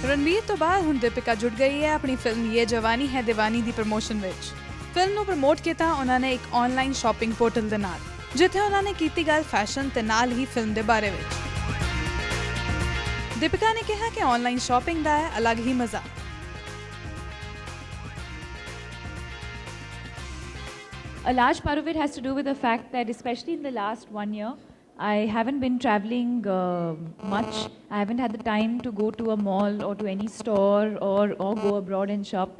रणवीर तो बाद हुण दीपिका जुड़ गई है अपनी फिल्म ये जवानी है दीवानी दी प्रमोशन विच। फिल्म ਨੂੰ ਪ੍ਰਮੋਟ ਕੀਤਾ ਉਹਨਾਂ ਨੇ ਇੱਕ ਆਨਲਾਈਨ ਸ਼ਾਪਿੰਗ ਪੋਰਟਲ ਦੇ ਨਾਲ, ਜਿੱਥੇ ਉਹਨਾਂ ਨੇ ਕੀਤੀ ਗੱਲ ਫੈਸ਼ਨ ਤੇ ਨਾਲ ਹੀ ਫਿਲਮ ਦੇ ਬਾਰੇ ਵਿੱਚ। दीपिका ने कहा कि ऑनलाइन शॉपिंग ਦਾ ਹੈ ਅਲੱਗ ਹੀ ਮਜ਼ਾ। A large part of it has to do with the fact that, especially in the last 1 year, I haven't been traveling much. I haven't had the time to go to a mall or to any store or go abroad and shop.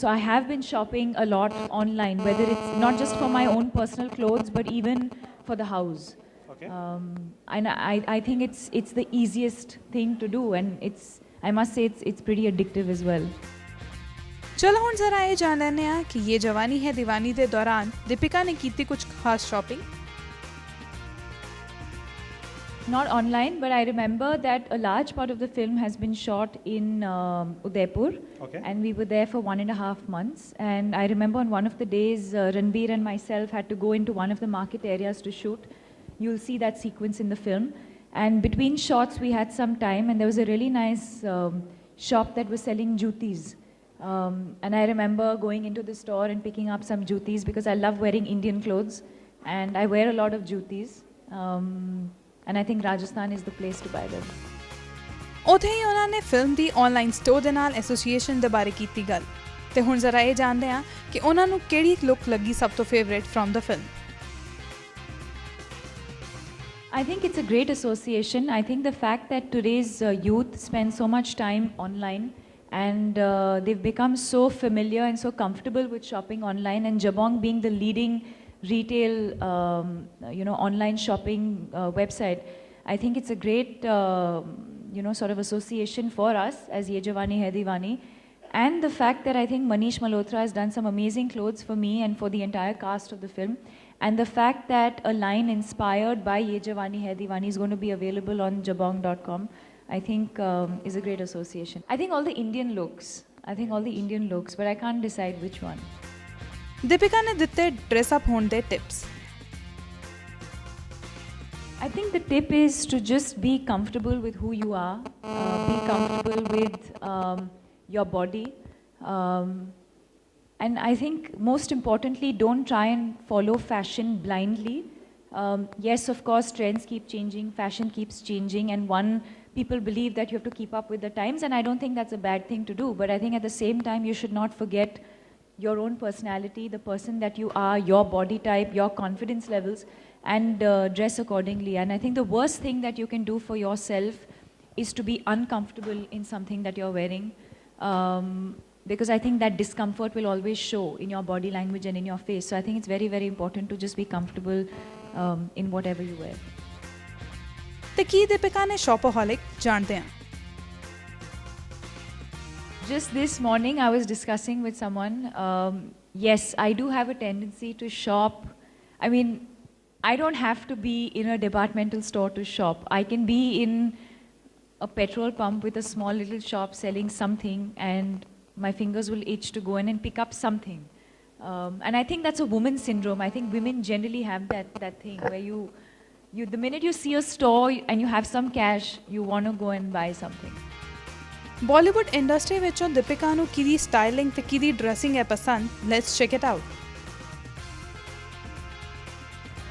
So I have been shopping a lot online, whether it's not just for my own personal clothes, but even for the house. Okay. And I think it's the easiest thing to do, and I must say it's pretty addictive as well. चलो हुण जरा ये जान लैने आ कि ये जवानी है दीवानी दे दौरान दीपिका ने की कुछ खास shopping. Not online, but I remember that a large part of the film has been shot in Udaipur. Okay. And we were there for 1.5 months. And I remember on one of the days, Ranveer and myself had to go into one of the market areas to shoot. You'll see that sequence in the film. And between shots, we had some time, and there was a really nice shop that was selling jutis. And I remember going into the store and picking up some jutis because I love wearing Indian clothes, and I wear a lot of jutis. And I think Rajasthan is the place to buy them. ਉੱਥੇ ਹੀ ਉਹਨਾਂ ਨੇ film ਦੀ online store ਦੇ ਨਾਲ association ਦੇ ਬਾਰੇ ਕੀਤੀ ਗੱਲ, ਤੇ ਹੁਣ ਜ਼ਰਾ ਇਹ ਜਾਣਦੇ ਹਾਂ ਕਿ ਉਹਨਾਂ ਨੂੰ ਕਿਹੜੀ ਲੁੱਕ ਲੱਗੀ ਸਭ ਤੋਂ favourite from the film. I think it's a great association. I think the fact that today's youth spend so much time online, and they've become so familiar and so comfortable with shopping online, and Jabong being the leading retail online shopping website, I think it's a great sort of association for us as Ye Jawani Hai Deewani. And the fact that I think Manish Malhotra has done some amazing clothes for me and for the entire cast of the film, and the fact that a line inspired by Ye Jawani Hai Deewani is going to be available on jabong.com, I think is a great association. I think all the Indian looks, but I can't decide which one. Deepika ने ਦਿੱਤੇ dress up ਹੋਣ ਦੇ tips. I think the tip is to just be comfortable with who you are, be comfortable with your body, and I think most importantly, don't try and follow fashion blindly. Yes, of course, trends keep changing, fashion keeps changing, and people believe that you have to keep up with the times, and I don't think that's a bad thing to do, but I think at the same time you should not forget your own personality, the person that you are, your body type, your confidence levels, and dress accordingly. And I think the worst thing that you can do for yourself is to be uncomfortable in something that you're wearing, because I think that discomfort will always show in your body language and in your face. So I think it's very, very important to just be comfortable in whatever you wear. ਤੇ ਕੀ दीपिका ने शॉपaholic ਜਾਣਦੇ ਹਾਂ। Just this morning, I was discussing with someone. Yes, I do have a tendency to shop. I mean, I don't have to be in a departmental store to shop. I can be in a petrol pump with a small little shop selling something, and my fingers will itch to go in and pick up something. And I think that's a woman syndrome. I think women generally have that thing where you the minute you see a store and you have some cash, you want to go and buy something. Bollywood industry ਵਿੱਚੋਂ दीपिका ਨੂੰ ਕਿਹਦੀ styling ਤੇ ਕਿਹਦੀ dressing ਹੈ ਪਸੰਦ। Let's check it out.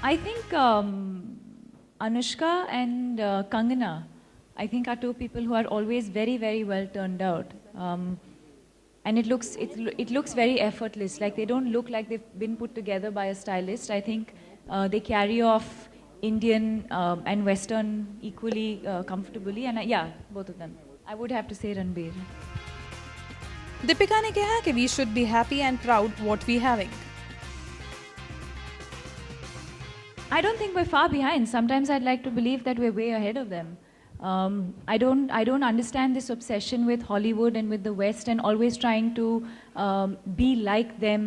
I think Anushka and Kangana, I think, are two people who are always very, very well turned out, and it looks very effortless. Like they don't look like they've been put together by a stylist. I think they carry off Indian and Western equally comfortably, and both of them. I would have to say Ranveer. Deepika ने कहा कि we should be happy and proud what we having. I don't think we're far behind. Sometimes I'd like to believe that we're way ahead of them. I don't understand this obsession with Hollywood and with the West and always trying to be like them,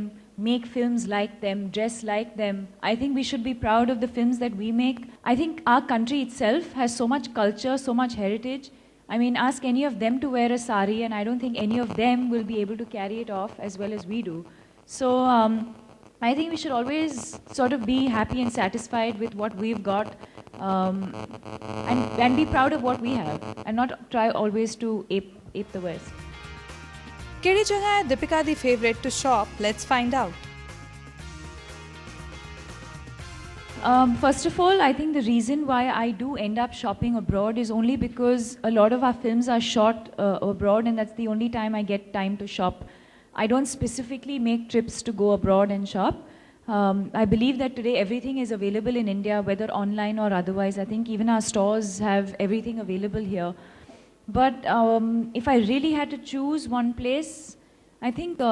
make films like them, dress like them. I think we should be proud of the films that we make. I think our country itself has so much culture, so much heritage. I mean, ask any of them to wear a sari, and I don't think any of them will be able to carry it off as well as we do. So I think we should always sort of be happy and satisfied with what we've got, and be proud of what we have, and not try always to ape the West. ਕਿਹੜੀ ਜਗ੍ਹਾ ਹੈ ਦੀਪਿਕਾ ਦੀ favourite to shop? Let's find out. First of all, I think the reason why I do end up shopping abroad is only because a lot of our films are shot abroad, and that's the only time I get time to shop. I don't specifically make trips to go abroad and shop. I believe that today everything is available in India, whether online or otherwise. I think even our stores have everything available here. But if I really had to choose one place, I think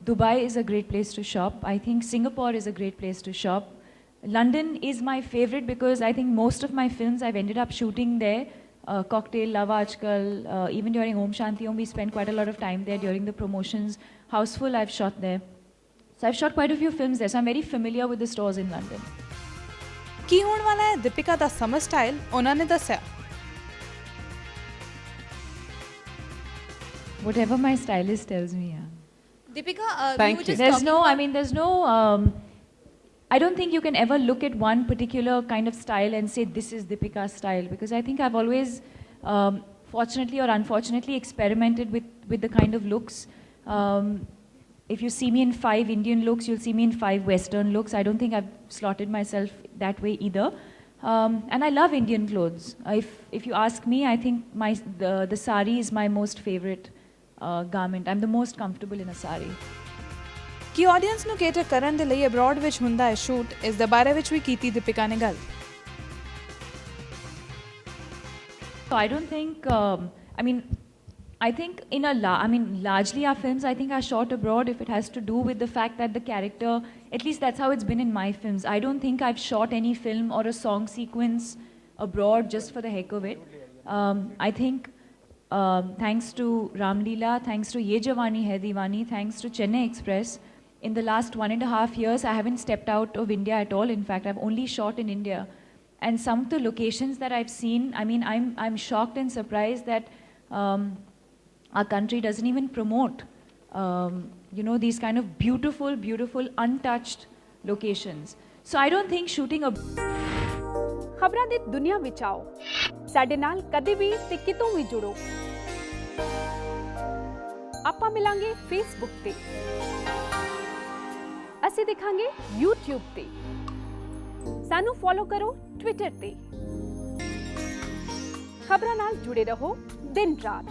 Dubai is a great place to shop. I think Singapore is a great place to shop. London is my favorite because I think most of my films I've ended up shooting there. Cocktail, Love Aajkal, even during Om Shanti Om, we spent quite a lot of time there during the promotions. Houseful, I've shot there. So I've shot quite a few films there, so I'm very familiar with the stores in London. ਕੀ ਹੋਣ ਵਾਲਾ ਹੈ ਦੀਪਿਕਾ ਦਾ summer style? ਉਹਨਾਂ ਨੇ ਦੱਸਿਆ। Whatever my stylist tells me, yeah. Deepika, Thank we were you. just There's talking no, I about- mean, there's no, I don't think you can ever look at one particular kind of style and say this is Deepika's style, because I think I've always, fortunately or unfortunately, experimented with the kind of looks. If you see me in 5 Indian looks, you'll see me in 5 Western looks. I don't think I've slotted myself that way either. And I love Indian clothes. If you ask me, I think the sari is my most favorite garment. I'm the most comfortable in a sari. ਕਿ audience ਨੂੰ cater ਕਰਨ ਦੇ ਲਈ abroad ਵਿੱਚ ਹੁੰਦਾ ਹੈ shoot, ਇਸ ਦੇ ਬਾਰੇ ਵਿੱਚ ਵੀ ਕੀਤੀ ਦੀਪਿਕਾ ਨੇ ਗੱਲ। So I don't think, I think largely our films, I think, are shot abroad if it has to do with the fact that the character, at least that's how it's been in my films. I don't think I've shot any film or a song sequence abroad just for the heck of it. I think thanks to Ram Leela, thanks to Ye Jawani Hai Deewani, thanks to Chennai Express, in the last 1.5 years, I haven't stepped out of India at all. In fact, I've only shot in India. And some of the locations that I've seen, I mean, I'm shocked and surprised that our country doesn't even promote, these kind of beautiful, beautiful, untouched locations. So I don't think shooting a... ਖਬਰਾਂ ਦੀ ਦੁਨੀਆ ਵਿੱਚ ਆਓ, ਸਾਡੇ ਨਾਲ ਕਦੇ ਵੀ ਤੇ ਕਿਤੋਂ ਵੀ ਜੁੜੋ। ਆਪਾਂ ਮਿਲਾਂਗੇ ਫੇਸਬੁੱਕ ਤੇ, ਅਸੀਂ ਦਿਖਾਂਗੇ YouTube ਤੇ, ਸਾਨੂੰ ਫੋਲੋ ਕਰੋ Twitter ਤੇ। ਖਬਰਾਂ ਨਾਲ ਜੁੜੇ ਰਹੋ ਦਿਨ ਰਾਤ।